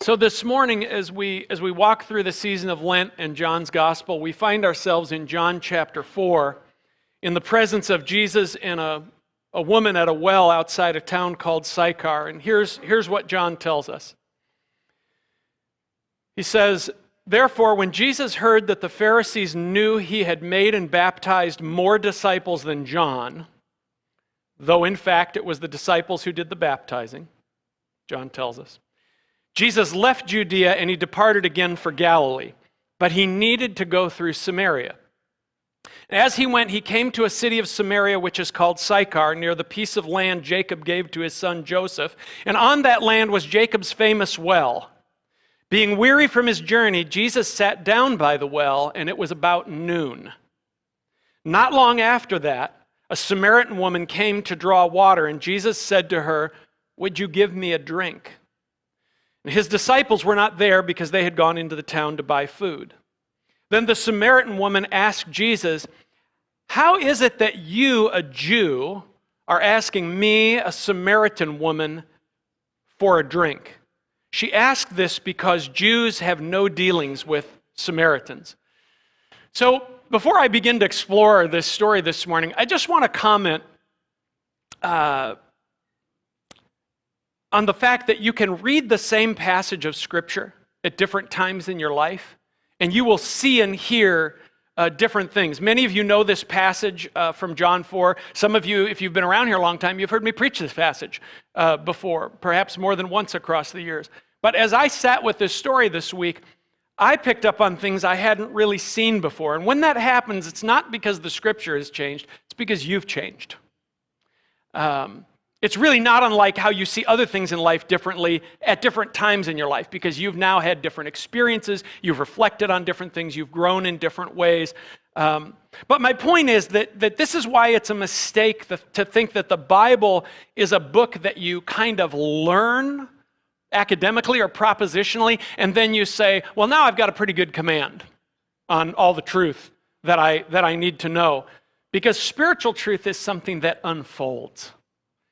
So this morning, as we walk through the season of Lent and John's Gospel, we find ourselves in John chapter 4, in the presence of Jesus and a woman at a well outside a town called Sychar. And here's what John tells us. He says, "Therefore, when Jesus heard that the Pharisees knew he had made and baptized more disciples than John, though in fact it was the disciples who did the baptizing," John tells us, "Jesus left Judea and he departed again for Galilee, but he needed to go through Samaria. As he went, he came to a city of Samaria, which is called Sychar, near the piece of land Jacob gave to his son Joseph. And on that land was Jacob's famous well. Being weary from his journey, Jesus sat down by the well, and it was about noon. Not long after that, a Samaritan woman came to draw water, and Jesus said to her, 'Would you give me a drink?' And his disciples were not there because they had gone into the town to buy food. Then the Samaritan woman asked Jesus, 'How is it that you, a Jew, are asking me, a Samaritan woman, for a drink?' She asked this because Jews have no dealings with Samaritans." So before I begin to explore this story this morning, I just want to comment on the fact that you can read the same passage of Scripture at different times in your life, and you will see and hear different things. Many of you know this passage from John 4. Some of you, if you've been around here a long time, you've heard me preach this passage before, perhaps more than once across the years. But as I sat with this story this week, I picked up on things I hadn't really seen before. And when that happens, it's not because the Scripture has changed, it's because you've changed. It's really not unlike how you see other things in life differently at different times in your life, because you've now had different experiences, you've reflected on different things, you've grown in different ways. But my point is that this is why it's a mistake to think that the Bible is a book that you kind of learn academically or propositionally, and then you say, well, now I've got a pretty good command on all the truth that I need to know. Because spiritual truth is something that unfolds.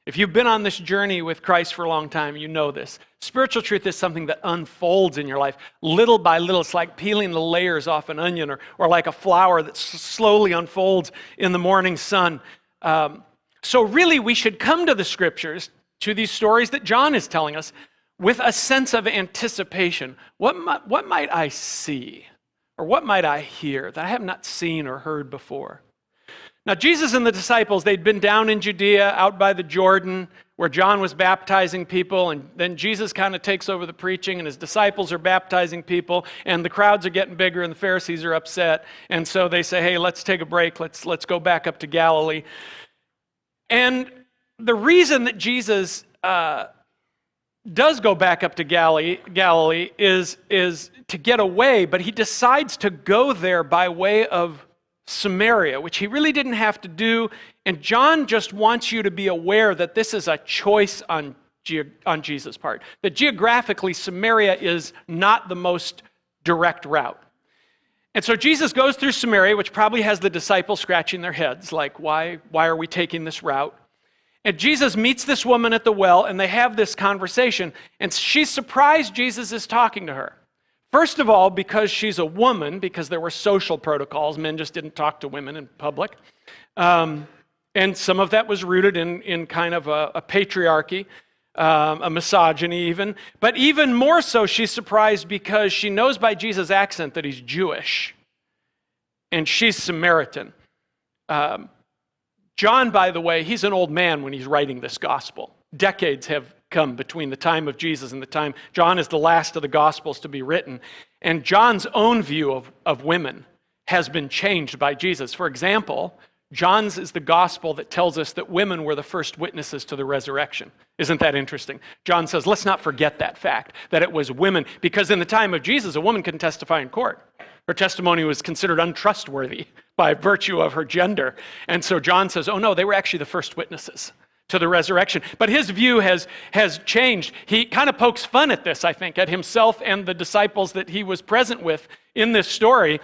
If you've been on this journey with Christ for a long time, you know this. Spiritual truth is something that unfolds in your life, little by little. It's like peeling the layers off an onion, or like a flower that slowly unfolds in the morning sun. So really, we should come to the Scriptures, to these stories that John is telling us, with a sense of anticipation. What might I see, or what might I hear that I have not seen or heard before? Now, Jesus and the disciples, they'd been down in Judea, out by the Jordan, where John was baptizing people, and then Jesus kind of takes over the preaching, and his disciples are baptizing people, and the crowds are getting bigger, and the Pharisees are upset, and so they say, hey, let's take a break, let's go back up to Galilee. And the reason that Jesus does go back up to Galilee is to get away, but he decides to go there by way of Samaria, which he really didn't have to do. And John just wants you to be aware that this is a choice on Jesus' part. That geographically, Samaria is not the most direct route. And so Jesus goes through Samaria, which probably has the disciples scratching their heads, like, why are we taking this route? And Jesus meets this woman at the well, and they have this conversation. And she's surprised Jesus is talking to her. First of all, because she's a woman, because there were social protocols. Men just didn't talk to women in public. And some of that was rooted in kind of a patriarchy, a misogyny even. But even more so, she's surprised because she knows by Jesus' accent that he's Jewish. And she's Samaritan. John, by the way, he's an old man when he's writing this gospel. Decades have come between the time of Jesus and the time. John is the last of the Gospels to be written. And John's own view of women has been changed by Jesus. For example, John's is the gospel that tells us that women were the first witnesses to the resurrection. Isn't that interesting? John says, let's not forget that fact, that it was women, because in the time of Jesus, a woman couldn't testify in court. Her testimony was considered untrustworthy by virtue of her gender. And so John says, oh no, they were actually the first witnesses to the resurrection. But his view has changed. He kind of pokes fun at this, I think, at himself and the disciples that he was present with in this story,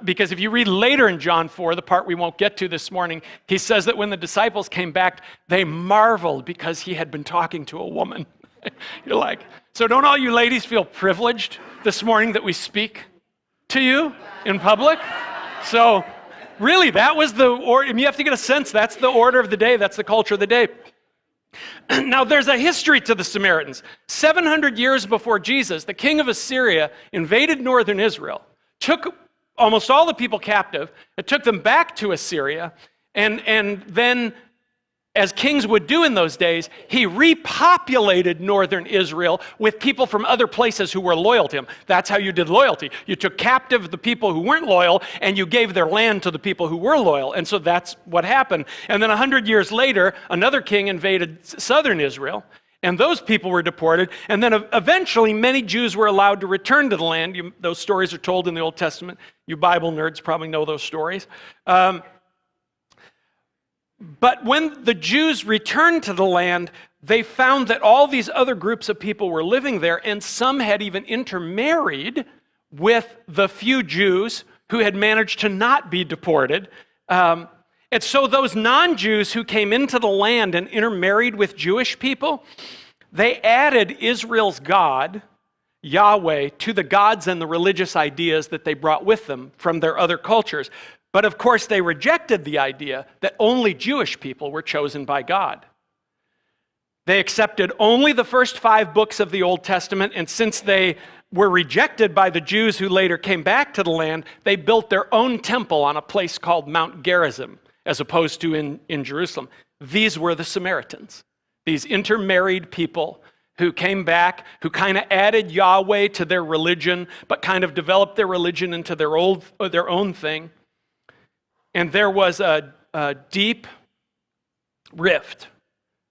because if you read later in John 4, the part we won't get to this morning, he says that when the disciples came back, they marveled because he had been talking to a woman. You're like, so don't all you ladies feel privileged this morning that we speak to you in public? So really, that was the order. I mean, you have to get a sense, that's the order of the day, that's the culture of the day. Now, there's a history to the Samaritans. 700 years before Jesus, the king of Assyria invaded northern Israel, took almost all the people captive, and took them back to Assyria, and then, as kings would do in those days, he repopulated northern Israel with people from other places who were loyal to him. That's how you did loyalty. You took captive the people who weren't loyal, and you gave their land to the people who were loyal. And so that's what happened. And then 100 years later, another king invaded southern Israel, and those people were deported. And then eventually, many Jews were allowed to return to the land. Those stories are told in the Old Testament. You Bible nerds probably know those stories. But when the Jews returned to the land, they found that all these other groups of people were living there, and some had even intermarried with the few Jews who had managed to not be deported. And so those non-Jews who came into the land and intermarried with Jewish people, they added Israel's God, Yahweh, to the gods and the religious ideas that they brought with them from their other cultures. But of course, they rejected the idea that only Jewish people were chosen by God. They accepted only the first 5 books of the Old Testament, and since they were rejected by the Jews who later came back to the land, they built their own temple on a place called Mount Gerizim, as opposed to in Jerusalem. These were the Samaritans, these intermarried people who came back, who kind of added Yahweh to their religion, but kind of developed their religion into their own thing. And there was a deep rift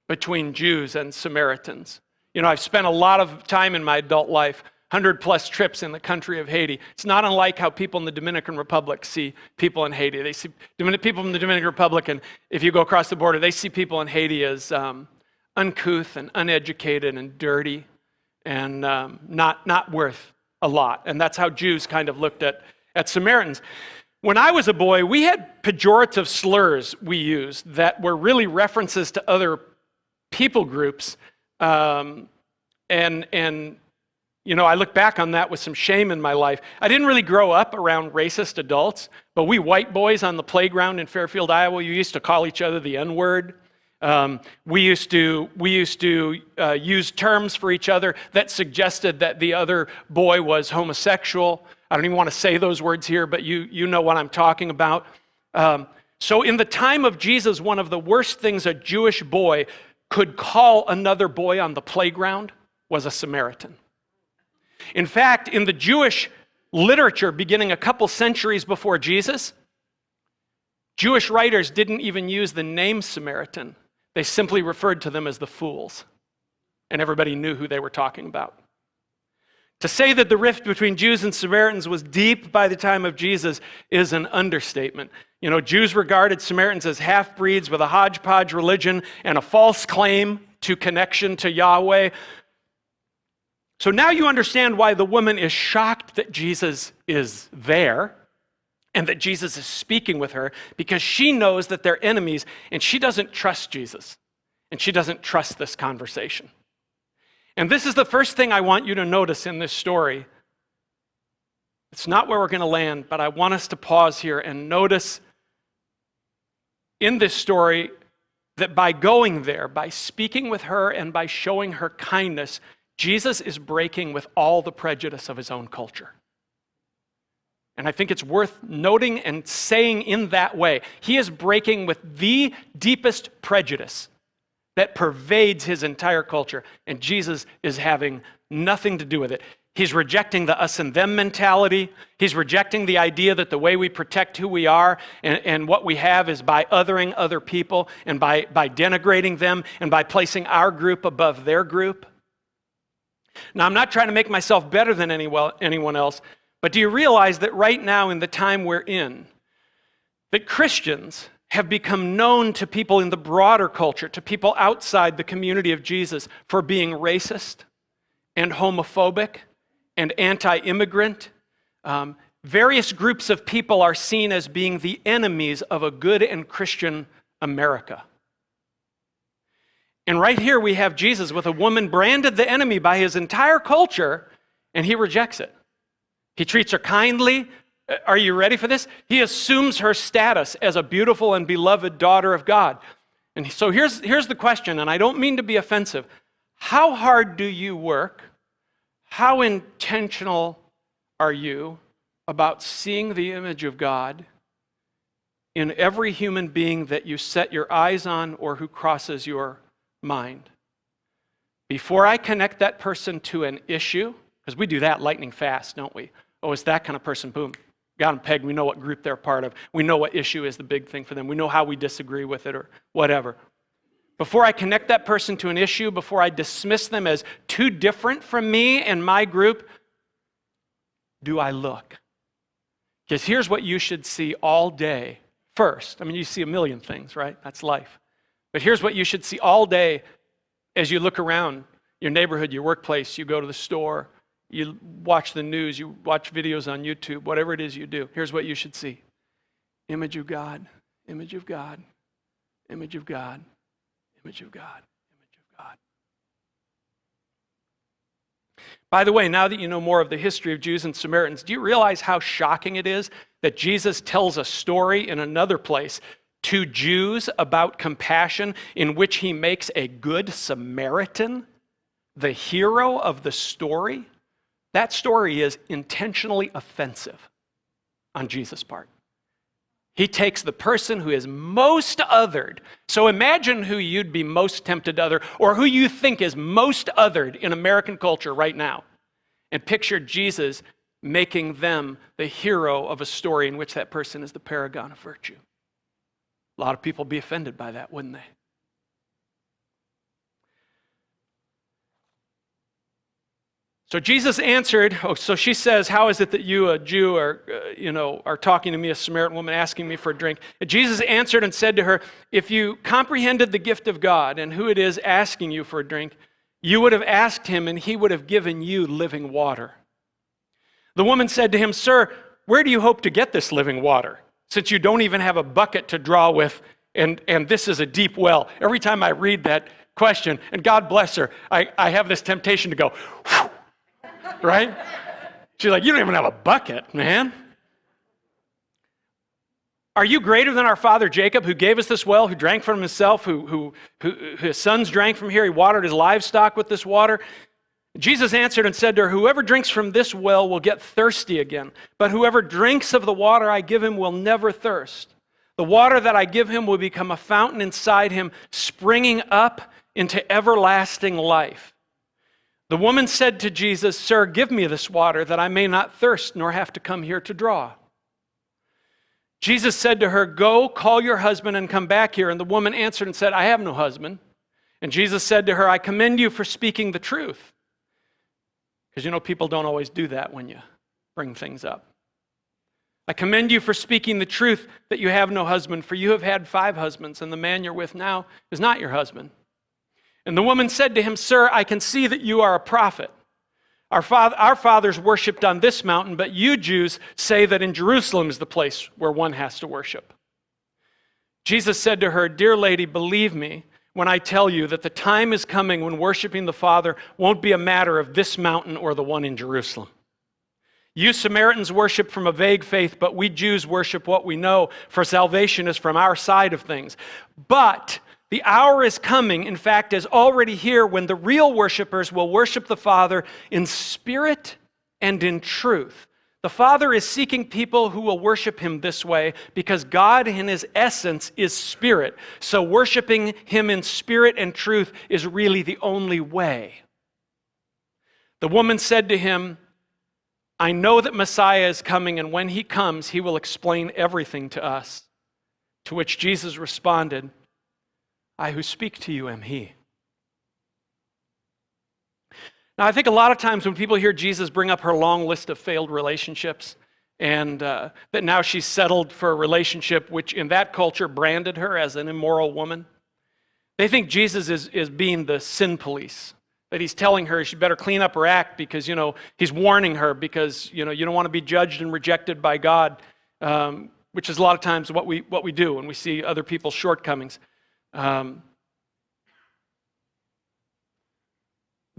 between Jews and Samaritans. You know, I've spent a lot of time in my adult life, 100+ trips in the country of Haiti. It's not unlike how people in the Dominican Republic see people in Haiti. They see people from the Dominican Republic, and if you go across the border, they see people in Haiti as uncouth and uneducated and dirty and not worth a lot. And that's how Jews kind of looked at Samaritans. When I was a boy, we had pejorative slurs we used that were really references to other people groups. And you know, I look back on that with some shame in my life. I didn't really grow up around racist adults, but we white boys on the playground in Fairfield, Iowa, we used to call each other the N-word. We used to use terms for each other that suggested that the other boy was homosexual. I don't even want to say those words here, but you know what I'm talking about. So in the time of Jesus, one of the worst things a Jewish boy could call another boy on the playground was a Samaritan. In fact, in the Jewish literature beginning a couple centuries before Jesus, Jewish writers didn't even use the name Samaritan. They simply referred to them as the fools, and everybody knew who they were talking about. To say that the rift between Jews and Samaritans was deep by the time of Jesus is an understatement. You know, Jews regarded Samaritans as half-breeds with a hodgepodge religion and a false claim to connection to Yahweh. So now you understand why the woman is shocked that Jesus is there and that Jesus is speaking with her, because she knows that they're enemies and she doesn't trust Jesus and she doesn't trust this conversation. And this is the first thing I want you to notice in this story. It's not where we're going to land, but I want us to pause here and notice in this story that by going there, by speaking with her and by showing her kindness, Jesus is breaking with all the prejudice of his own culture. And I think it's worth noting and saying in that way. He is breaking with the deepest prejudice that pervades his entire culture, and Jesus is having nothing to do with it. He's rejecting the us and them mentality. He's rejecting the idea that the way we protect who we are and what we have is by othering other people and by denigrating them and by placing our group above their group. Now, I'm not trying to make myself better than anyone else, but do you realize that right now in the time we're in, that Christians have become known to people in the broader culture, to people outside the community of Jesus, for being racist and homophobic and anti-immigrant. Various groups of people are seen as being the enemies of a good and Christian America. And right here we have Jesus with a woman branded the enemy by his entire culture, and he rejects it. He treats her kindly. Are you ready for this? He assumes her status as a beautiful and beloved daughter of God. And so here's the question, and I don't mean to be offensive. How hard do you work? How intentional are you about seeing the image of God in every human being that you set your eyes on or who crosses your mind? Before I connect that person to an issue, because we do that lightning fast, don't we? Oh, it's that kind of person, boom. Got them pegged. We know what group they're part of. We know what issue is the big thing for them. We know how we disagree with it or whatever. Before I connect that person to an issue, before I dismiss them as too different from me and my group, do I look? Because here's what you should see all day first. I mean, you see a million things, right? That's life. But here's what you should see all day as you look around your neighborhood, your workplace, you go to the store, you watch the news, you watch videos on YouTube, whatever it is you do. Here's what you should see. Image of God, image of God, image of God, image of God, image of God. By the way, now that you know more of the history of Jews and Samaritans, do you realize how shocking it is that Jesus tells a story in another place to Jews about compassion in which he makes a good Samaritan the hero of the story? That story is intentionally offensive on Jesus' part. He takes the person who is most othered. So imagine who you'd be most tempted to other, or who you think is most othered in American culture right now. And picture Jesus making them the hero of a story in which that person is the paragon of virtue. A lot of people would be offended by that, wouldn't they? So Jesus answered, so she says, how is it that you, a Jew, are talking to me, a Samaritan woman, asking me for a drink? And Jesus answered and said to her, if you comprehended the gift of God and who it is asking you for a drink, you would have asked him and he would have given you living water. The woman said to him, sir, where do you hope to get this living water, since you don't even have a bucket to draw with, and this is a deep well? Every time I read that question, and God bless her, I have this temptation to go, whew, right? She's like, you don't even have a bucket, man. Are you greater than our father Jacob, who gave us this well, who drank from himself, who his sons drank from here? He watered his livestock with this water. Jesus answered and said to her, whoever drinks from this well will get thirsty again, but whoever drinks of the water I give him will never thirst. The water that I give him will become a fountain inside him, springing up into everlasting life. The woman said to Jesus, sir, give me this water that I may not thirst nor have to come here to draw. Jesus said to her, go, call your husband and come back here. And the woman answered and said, I have no husband. And Jesus said to her, I commend you for speaking the truth. Because people don't always do that when you bring things up. I commend you for speaking the truth that you have no husband, for you have had 5 husbands, and the man you're with now is not your husband. And the woman said to him, sir, I can see that you are a prophet. Our fathers worshipped on this mountain, but you Jews say that in Jerusalem is the place where one has to worship. Jesus said to her, dear lady, believe me when I tell you that the time is coming when worshiping the Father won't be a matter of this mountain or the one in Jerusalem. You Samaritans worship from a vague faith, but we Jews worship what we know, for salvation is from our side of things. But the hour is coming, in fact, is already here, when the real worshipers will worship the Father in spirit and in truth. The Father is seeking people who will worship him this way because God in his essence is spirit. So worshiping him in spirit and truth is really the only way. The woman said to him, I know that Messiah is coming, and when he comes, he will explain everything to us. To which Jesus responded, I who speak to you am he. Now, I think a lot of times when people hear Jesus bring up her long list of failed relationships, and that now she's settled for a relationship which in that culture branded her as an immoral woman, they think Jesus is being the sin police, that he's telling her she better clean up her act because, he's warning her because, you don't want to be judged and rejected by God, which is a lot of times what we do when we see other people's shortcomings.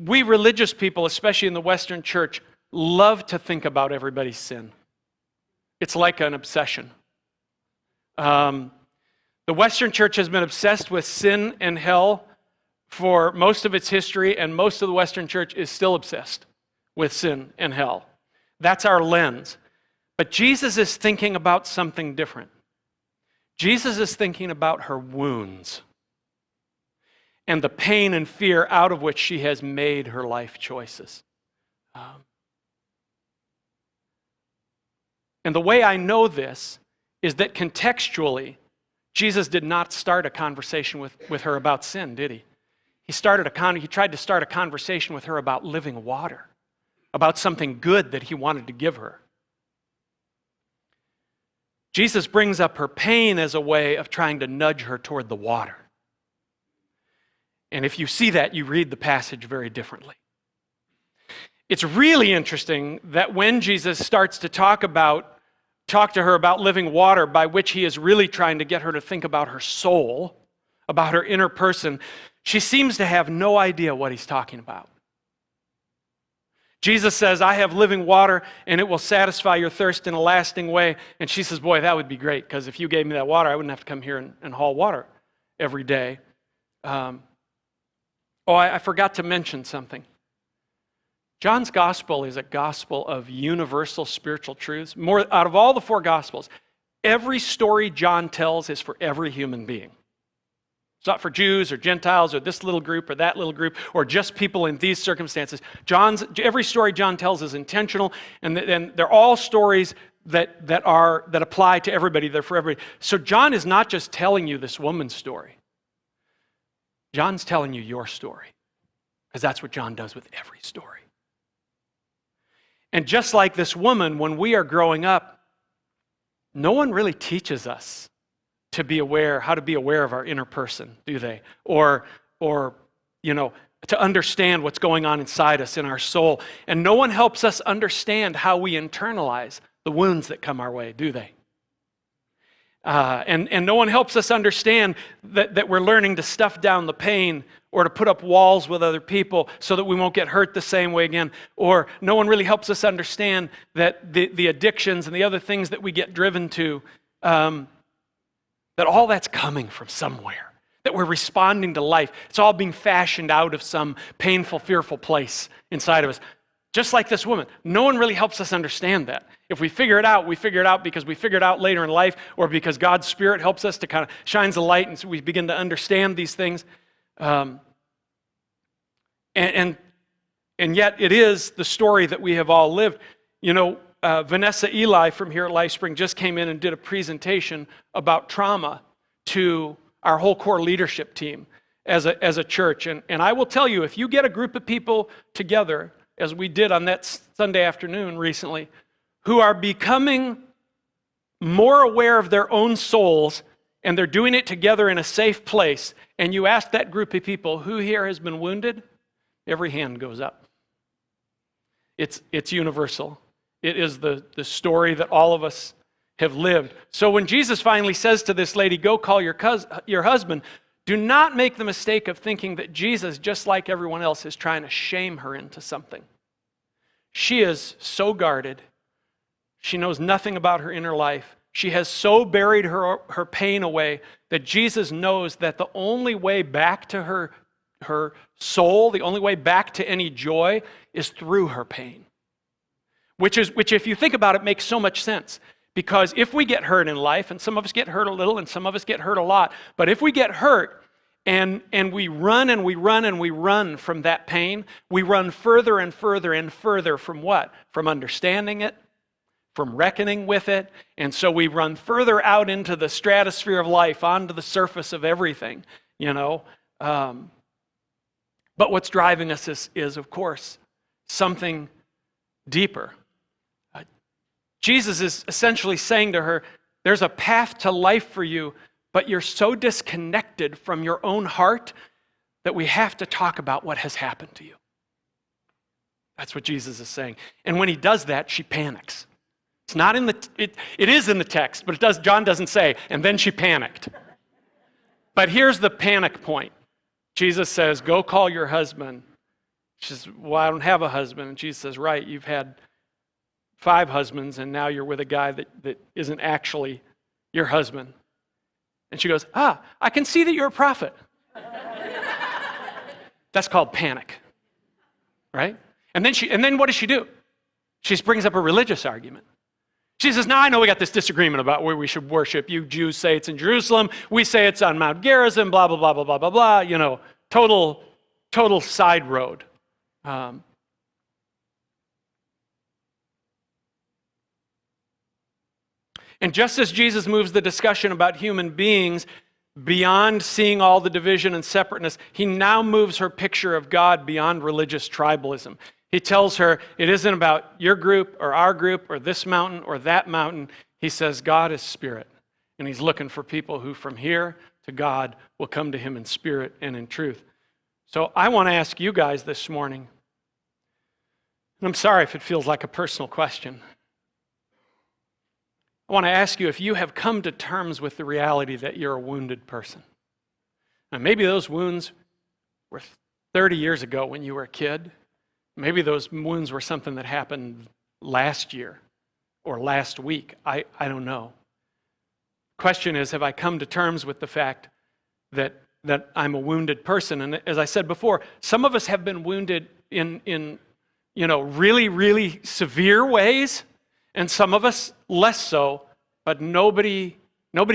we religious people, especially in the Western church, love to think about everybody's sin. It's like an obsession. The Western church has been obsessed with sin and hell for most of its history, and most of the Western church is still obsessed with sin and hell. That's our lens. But Jesus is thinking about something different. Jesus is thinking about her wounds and the pain and fear out of which she has made her life choices. And the way I know this is that contextually, Jesus did not start a conversation with her about sin, did he? He tried to start a conversation with her about living water, about something good that he wanted to give her. Jesus brings up her pain as a way of trying to nudge her toward the water. And if you see that, you read the passage very differently. It's really interesting that when Jesus starts to talk to her about living water, by which he is really trying to get her to think about her soul, about her inner person, she seems to have no idea what he's talking about. Jesus says, I have living water and it will satisfy your thirst in a lasting way. And she says, boy, that would be great, because if you gave me that water, I wouldn't have to come here and haul water every day. I forgot to mention something. John's gospel is a gospel of universal spiritual truths. Out of all the four gospels, every story John tells is for every human being. It's not for Jews or Gentiles or this little group or that little group or just people in these circumstances. Every story John tells is intentional, and they're all stories that apply to everybody. They're for everybody. So John is not just telling you this woman's story. John's telling you your story, because that's what John does with every story. And just like this woman, when we are growing up, no one really teaches us how to be aware of our inner person, do they? Or to understand what's going on inside us in our soul. And no one helps us understand how we internalize the wounds that come our way, do they? And no one helps us understand that we're learning to stuff down the pain or to put up walls with other people so that we won't get hurt the same way again. Or no one really helps us understand that the addictions and the other things that we get driven to, that all that's coming from somewhere, that we're responding to life. It's all being fashioned out of some painful, fearful place inside of us. Just like this woman, no one really helps us understand that. If we figure it out, we figure it out because we figure it out later in life, or because God's Spirit helps us to kind of shines the light, and so we begin to understand these things. And yet it is the story that we have all lived. Vanessa Eli from here at LifeSpring just came in and did a presentation about trauma to our whole core leadership team as a church. And I will tell you, if you get a group of people together, as we did on that Sunday afternoon recently, who are becoming more aware of their own souls, and they're doing it together in a safe place, and you ask that group of people, who here has been wounded? Every hand goes up. It's universal. It is the story that all of us have lived. So when Jesus finally says to this lady, go call your husband, do not make the mistake of thinking that Jesus, just like everyone else, is trying to shame her into something. She is so guarded. She knows nothing about her inner life. She has so buried her pain away that Jesus knows that the only way back to her soul, the only way back to any joy, is through her pain. Which if you think about it, makes so much sense. Because if we get hurt in life, and some of us get hurt a little and some of us get hurt a lot, but if we get hurt and we run and we run and we run from that pain, we run further and further and further from what? From understanding it, from reckoning with it, and so we run further out into the stratosphere of life, onto the surface of everything, But what's driving us is of course, something deeper. Jesus is essentially saying to her, there's a path to life for you, but you're so disconnected from your own heart that we have to talk about what has happened to you. That's what Jesus is saying. And when he does that, she panics. It's not in it is in the text, but John doesn't say, and then she panicked. But here's the panic point. Jesus says, go call your husband. She says, well, I don't have a husband. And Jesus says, right, you've had 5 husbands, and now you're with a guy that isn't actually your husband. And she goes, I can see that you're a prophet. That's called panic, right? And then what does she do? She brings up a religious argument. She says, now I know we got this disagreement about where we should worship. You Jews say it's in Jerusalem. We say it's on Mount Gerizim, blah, blah, blah, blah, blah, blah, blah. You know, total side road. And just as Jesus moves the discussion about human beings beyond seeing all the division and separateness, he now moves her picture of God beyond religious tribalism. He tells her it isn't about your group or our group or this mountain or that mountain. He says God is spirit, and he's looking for people who from here to God will come to him in spirit and in truth. So I want to ask you guys this morning, and I'm sorry if it feels like a personal question. I want to ask you if you have come to terms with the reality that you're a wounded person. Now, maybe those wounds were 30 years ago when you were a kid. Maybe those wounds were something that happened last year or last week. I don't know. Question is, have I come to terms with the fact that I'm a wounded person? And as I said before, some of us have been wounded in really, really severe ways, and some of us less so, but nobody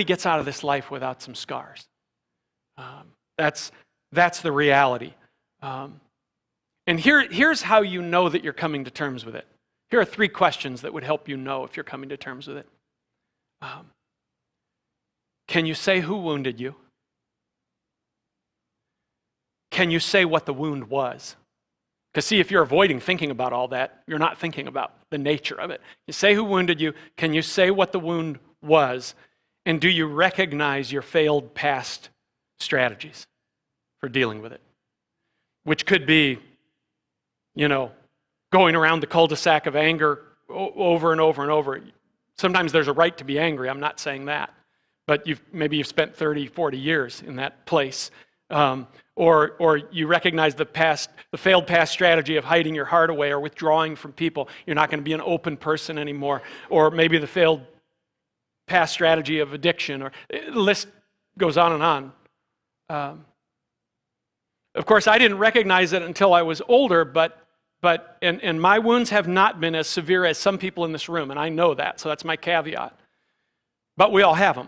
gets out of this life without some scars. That's the reality. And here's how you know that you're coming to terms with it. Here are 3 questions that would help you know if you're coming to terms with it. Can you say who wounded you? Can you say what the wound was? Because see, if you're avoiding thinking about all that, you're not thinking about the nature of it. You say who wounded you. Can you say what the wound was? And do you recognize your failed past strategies for dealing with it? Which could be, going around the cul-de-sac of anger over and over and over. Sometimes there's a right to be angry. I'm not saying that. But maybe you've spent 30, 40 years in that place. Or you recognize the failed past strategy of hiding your heart away or withdrawing from people. You're not going to be an open person anymore. Or maybe the failed past strategy of addiction. Or the list goes on and on. Of course, I didn't recognize it until I was older, but my wounds have not been as severe as some people in this room, and I know that, so that's my caveat. But we all have them,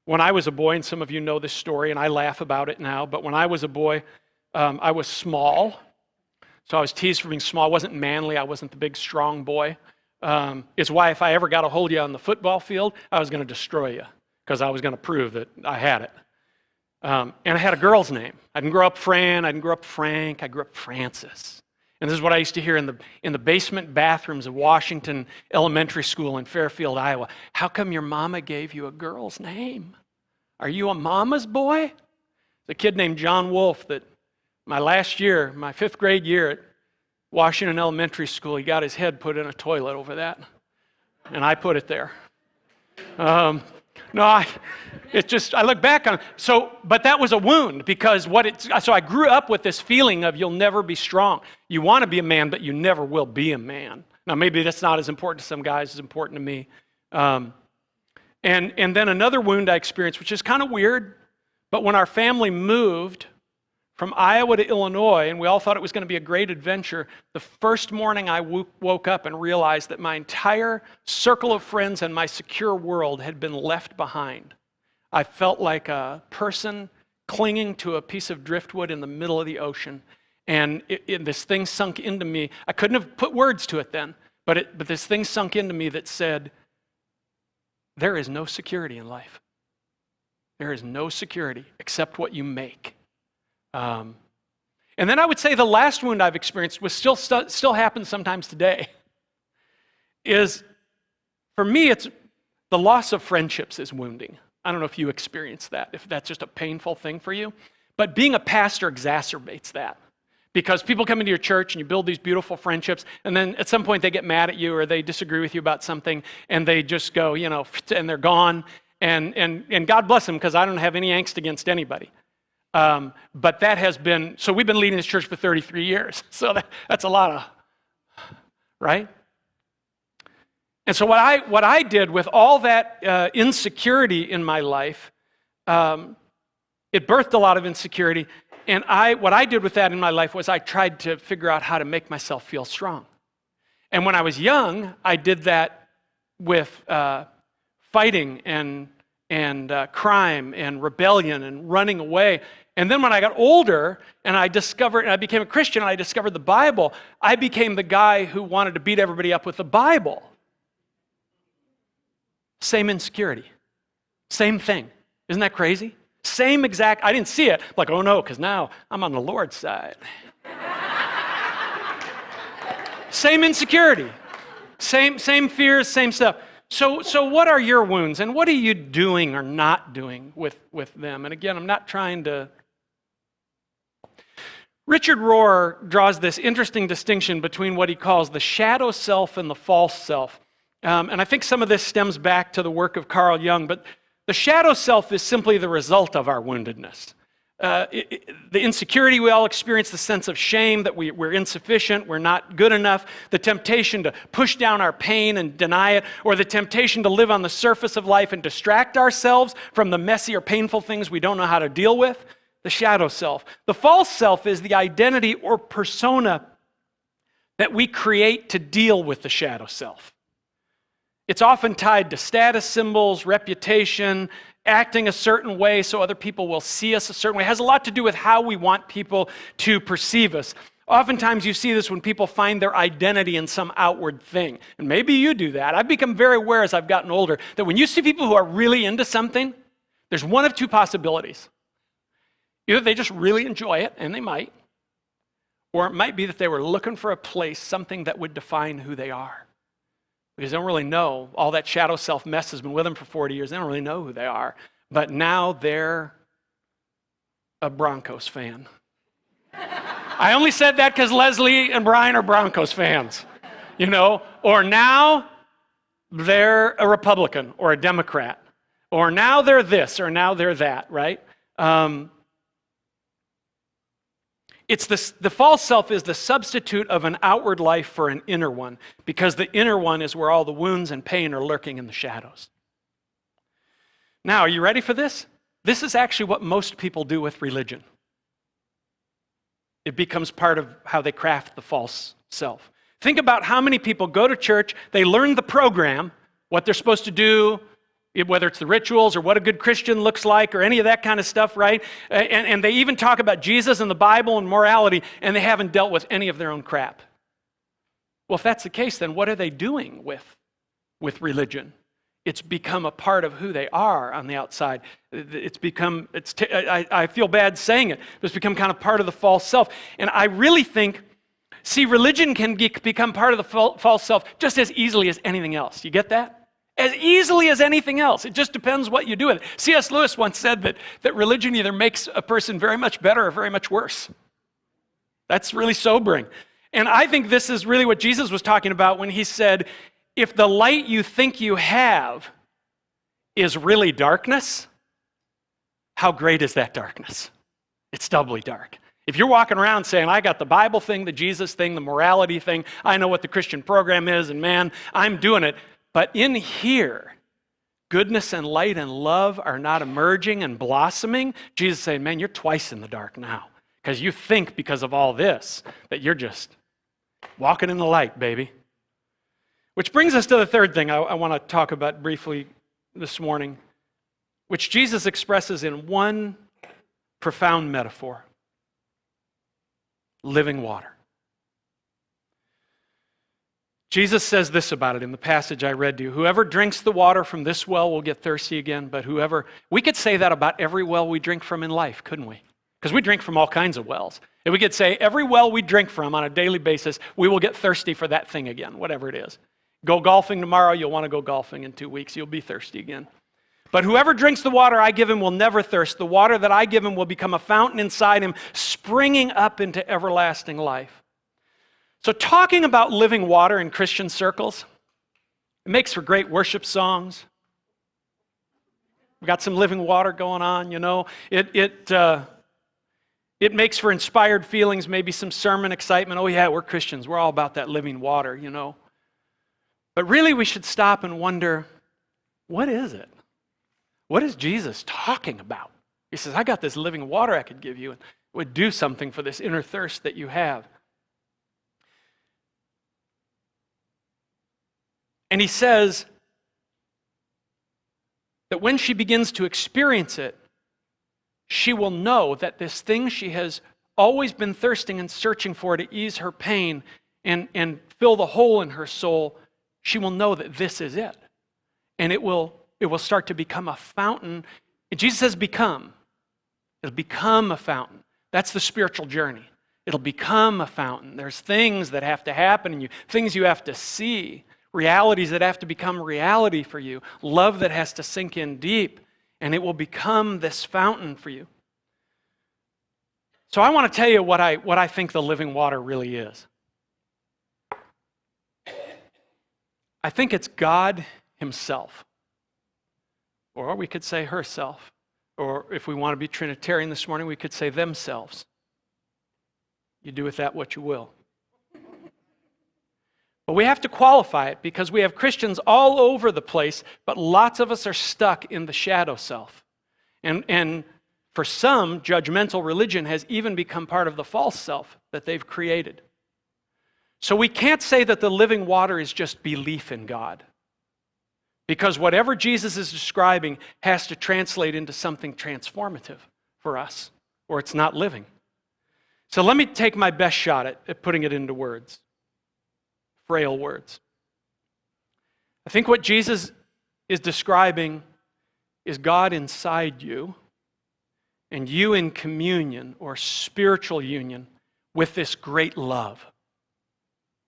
When I was a boy, and some of you know this story, and I laugh about it now, but when I was a boy, I was small. So I was teased for being small. I wasn't manly. I wasn't the big, strong boy. It's why if I ever got a hold of you on the football field, I was going to destroy you, because I was going to prove that I had it. And I had a girl's name. I didn't grow up Fran. I didn't grow up Frank. I grew up Francis. And this is what I used to hear in the basement bathrooms of Washington Elementary School in Fairfield, Iowa. How come your mama gave you a girl's name? Are you a mama's boy? There's a kid named John Wolf that my 5th grade year at Washington Elementary School, he got his head put in a toilet over that. And I put it there. I look back on it. But that was a wound because so I grew up with this feeling of you'll never be strong. You want to be a man, but you never will be a man. Now, maybe that's not as important to some guys as important to me. And then another wound I experienced, which is kind of weird, but when our family moved from Iowa to Illinois, and we all thought it was going to be a great adventure, the first morning I woke up and realized that my entire circle of friends and my secure world had been left behind. I felt like a person clinging to a piece of driftwood in the middle of the ocean, and this thing sunk into me. I couldn't have put words to it then, but this thing sunk into me that said, there is no security in life. There is no security except what you make. And then I would say the last wound I've experienced, which still happens sometimes today, is, for me, it's the loss of friendships is wounding. I don't know if you experience that, if that's just a painful thing for you. But being a pastor exacerbates that. Because people come into your church and you build these beautiful friendships, and then at some point they get mad at you or they disagree with you about something, and they just go, and they're gone. And God bless them, because I don't have any angst against anybody. But that has been, so we've been leading this church for 33 years. So that's a lot of, right? And so what I did with all that insecurity in my life, it birthed a lot of insecurity. And what I did with that in my life was I tried to figure out how to make myself feel strong. And when I was young, I did that with fighting and crime and rebellion and running away. And then when I got older and I became a Christian and I discovered the Bible, I became the guy who wanted to beat everybody up with the Bible. Same insecurity. Same thing. Isn't that crazy? Same exact, I didn't see it. Like, oh no, because now I'm on the Lord's side. Same insecurity. Same fears, same stuff. So what are your wounds, and what are you doing or not doing with them? And again, I'm not trying to... Richard Rohr draws this interesting distinction between what he calls the shadow self and the false self. And I think some of this stems back to the work of Carl Jung, but the shadow self is simply the result of our woundedness. The insecurity we all experience, the sense of shame that we're insufficient, we're not good enough, the temptation to push down our pain and deny it, or the temptation to live on the surface of life and distract ourselves from the messy or painful things we don't know how to deal with, the shadow self. The false self is the identity or persona that we create to deal with the shadow self. It's often tied to status symbols, reputation, acting a certain way so other people will see us a certain way. It has a lot to do with how we want people to perceive us. Oftentimes you see this when people find their identity in some outward thing. And maybe you do that. I've become very aware as I've gotten older that when you see people who are really into something, there's one of two possibilities. Either they just really enjoy it, and they might, or it might be that they were looking for a place, something that would define who they are. Because they don't really know. All that shadow self mess has been with them for 40 years. They don't really know who they are. But now they're a Broncos fan. I only said that because Leslie and Brian are Broncos fans, Or now they're a Republican or a Democrat. Or now they're this or now they're that, right? The false self is the substitute of an outward life for an inner one, because the inner one is where all the wounds and pain are lurking in the shadows. Now, are you ready for this? This is actually what most people do with religion. It becomes part of how they craft the false self. Think about how many people go to church, they learn the program, what they're supposed to do, whether it's the rituals or what a good Christian looks like or any of that kind of stuff, right? And they even talk about Jesus and the Bible and morality, and they haven't dealt with any of their own crap. Well, if that's the case, then what are they doing with religion? It's become a part of who they are on the outside. I feel bad saying it, but it's become kind of part of the false self. And I really think, religion can become part of the false self just as easily as anything else. You get that? As easily as anything else. It just depends what you do with it. C.S. Lewis once said that religion either makes a person very much better or very much worse. That's really sobering. And I think this is really what Jesus was talking about when he said, if the light you think you have is really darkness, how great is that darkness? It's doubly dark. If you're walking around saying, I got the Bible thing, the Jesus thing, the morality thing, I know what the Christian program is, and man, I'm doing it. But in here, goodness and light and love are not emerging and blossoming. Jesus is saying, man, you're twice in the dark now. Because you think because of all this that you're just walking in the light, baby. Which brings us to the third thing I want to talk about briefly this morning, which Jesus expresses in one profound metaphor: living water. Jesus says this about it in the passage I read to you. Whoever drinks the water from this well will get thirsty again, but we could say that about every well we drink from in life, couldn't we? Because we drink from all kinds of wells. And we could say every well we drink from on a daily basis, we will get thirsty for that thing again, whatever it is. Go golfing tomorrow, you'll want to go golfing in 2 weeks, you'll be thirsty again. But whoever drinks the water I give him will never thirst. The water that I give him will become a fountain inside him, springing up into everlasting life. So talking about living water in Christian circles, it makes for great worship songs. We've got some living water going on, It makes for inspired feelings, maybe some sermon excitement. Oh yeah, we're Christians. We're all about that living water, you know. But really we should stop and wonder, what is it? What is Jesus talking about? He says, I got this living water I could give you, and it would do something for this inner thirst that you have. And he says that when she begins to experience it, she will know that this thing she has always been thirsting and searching for to ease her pain and fill the hole in her soul, she will know that this is it. And it will start to become a fountain. And Jesus says become. It'll become a fountain. That's the spiritual journey. It'll become a fountain. There's things that have to happen in you, things you have to see, realities that have to become reality for you, love that has to sink in deep, and it will become this fountain for you. So I want to tell you what I think the living water really is. I think it's God himself. Or we could say herself. Or if we want to be Trinitarian this morning, we could say themselves. You do with that what you will. But we have to qualify it because we have Christians all over the place, but lots of us are stuck in the shadow self. And for some, judgmental religion has even become part of the false self that they've created. So we can't say that the living water is just belief in God. Because whatever Jesus is describing has to translate into something transformative for us, or it's not living. So let me take my best shot at putting it into words. Frail words. I think what Jesus is describing is God inside you and you in communion or spiritual union with this great love.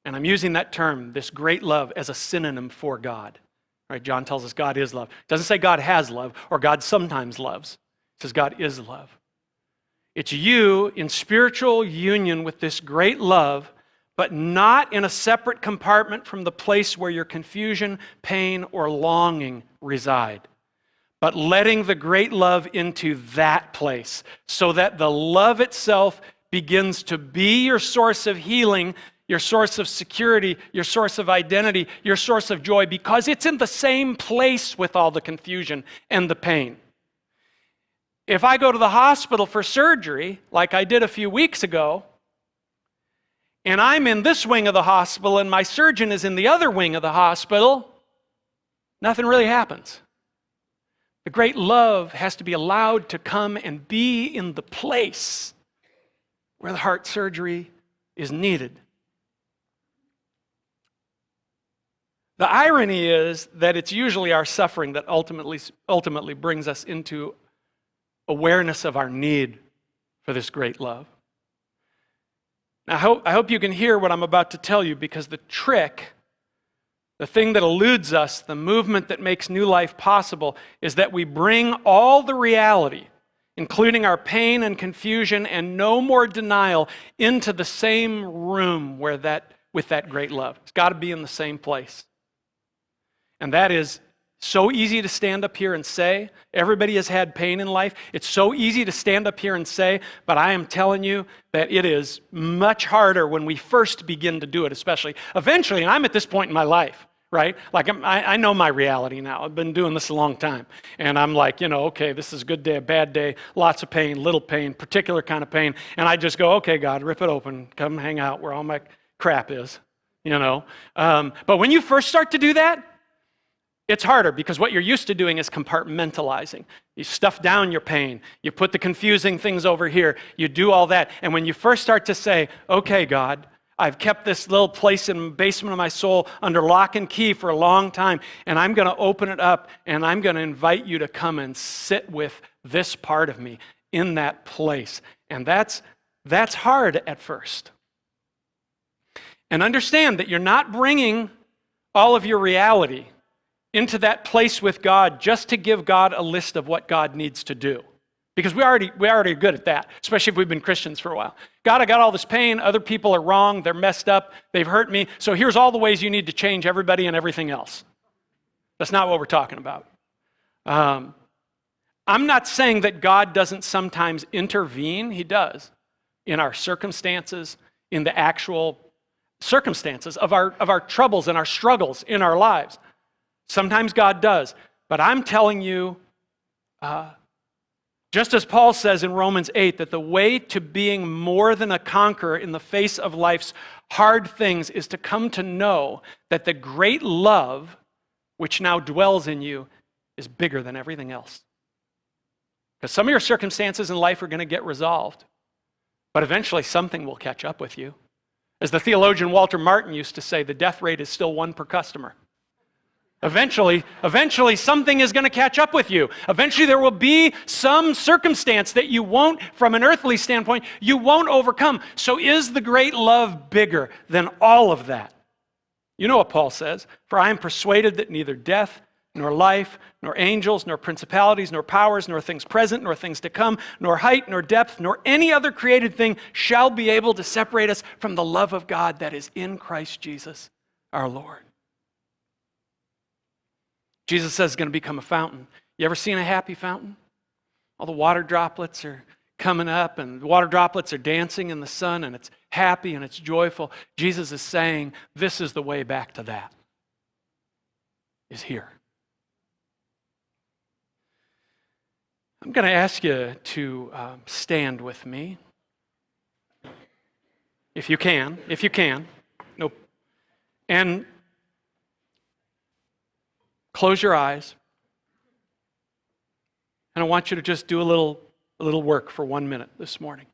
And I'm using that term, this great love, as a synonym for God. Right? John tells us God is love. It doesn't say God has love or God sometimes loves. It says God is love. It's you in spiritual union with this great love, but not in a separate compartment from the place where your confusion, pain, or longing reside, but letting the great love into that place so that the love itself begins to be your source of healing, your source of security, your source of identity, your source of joy, because it's in the same place with all the confusion and the pain. If I go to the hospital for surgery, like I did a few weeks ago, and I'm in this wing of the hospital and my surgeon is in the other wing of the hospital, nothing really happens. The great love has to be allowed to come and be in the place where the heart surgery is needed. The irony is that it's usually our suffering that ultimately brings us into awareness of our need for this great love. Now, I hope you can hear what I'm about to tell you, because the trick, the thing that eludes us, the movement that makes new life possible, is that we bring all the reality, including our pain and confusion and no more denial, into the same room with that great love. It's got to be in the same place. And that is so easy to stand up here and say. Everybody has had pain in life. It's so easy to stand up here and say, but I am telling you that it is much harder when we first begin to do it, especially. Eventually, and I'm at this point in my life, right? Like I know my reality now. I've been doing this a long time. And I'm like, okay, this is a good day, a bad day, lots of pain, little pain, particular kind of pain. And I just go, okay, God, rip it open. Come hang out where all my crap is, But when you first start to do that, it's harder because what you're used to doing is compartmentalizing. You stuff down your pain. You put the confusing things over here. You do all that. And when you first start to say, okay, God, I've kept this little place in the basement of my soul under lock and key for a long time, and I'm going to open it up, and I'm going to invite you to come and sit with this part of me in that place. And that's hard at first. And understand that you're not bringing all of your reality into that place with God just to give God a list of what God needs to do. Because we already are good at that, especially if we've been Christians for a while. God, I got all this pain, other people are wrong, they're messed up, they've hurt me, so here's all the ways you need to change everybody and everything else. That's not what we're talking about. I'm not saying that God doesn't sometimes intervene, he does. in our circumstances, in the actual circumstances of our troubles and our struggles in our lives. Sometimes God does. But I'm telling you, just as Paul says in Romans 8, that the way to being more than a conqueror in the face of life's hard things is to come to know that the great love which now dwells in you is bigger than everything else. Because some of your circumstances in life are going to get resolved, but eventually something will catch up with you. As the theologian Walter Martin used to say, the death rate is still 1 per customer. Eventually something is going to catch up with you. Eventually there will be some circumstance that you won't, from an earthly standpoint, you won't overcome. So is the great love bigger than all of that? You know what Paul says, "For I am persuaded that neither death, nor life, nor angels, nor principalities, nor powers, nor things present, nor things to come, nor height, nor depth, nor any other created thing shall be able to separate us from the love of God that is in Christ Jesus our Lord." Jesus says it's going to become a fountain. You ever seen a happy fountain? All the water droplets are coming up and the water droplets are dancing in the sun and it's happy and it's joyful. Jesus is saying this is the way back to that, is here. I'm going to ask you to stand with me. If you can. Nope. And close your eyes. And I want you to just do a little work for 1 minute this morning.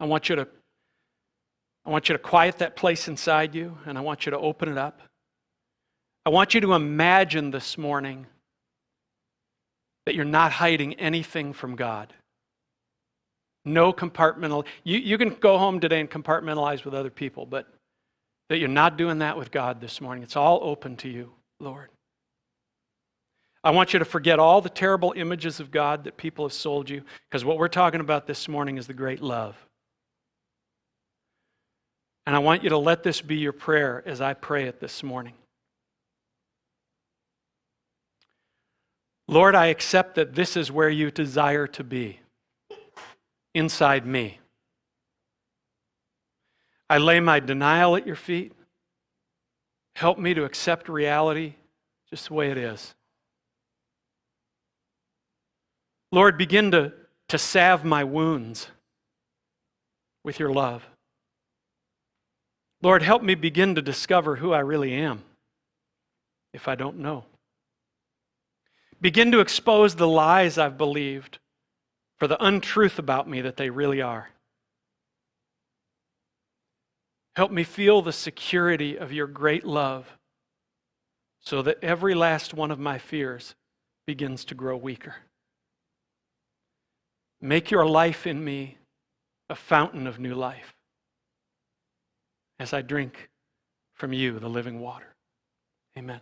I want you to quiet that place inside you, and I want you to open it up. I want you to imagine this morning that you're not hiding anything from God. No compartmental. You can go home today and compartmentalize with other people, but that you're not doing that with God this morning. It's all open to you, Lord. I want you to forget all the terrible images of God that people have sold you, because what we're talking about this morning is the great love. And I want you to let this be your prayer as I pray it this morning. Lord, I accept that this is where you desire to be, inside me. I lay my denial at your feet. Help me to accept reality just the way it is. Lord, begin to salve my wounds with your love. Lord, help me begin to discover who I really am if I don't know. Begin to expose the lies I've believed for the untruth about me that they really are. Help me feel the security of your great love so that every last one of my fears begins to grow weaker. Make your life in me a fountain of new life as I drink from you, the living water. Amen.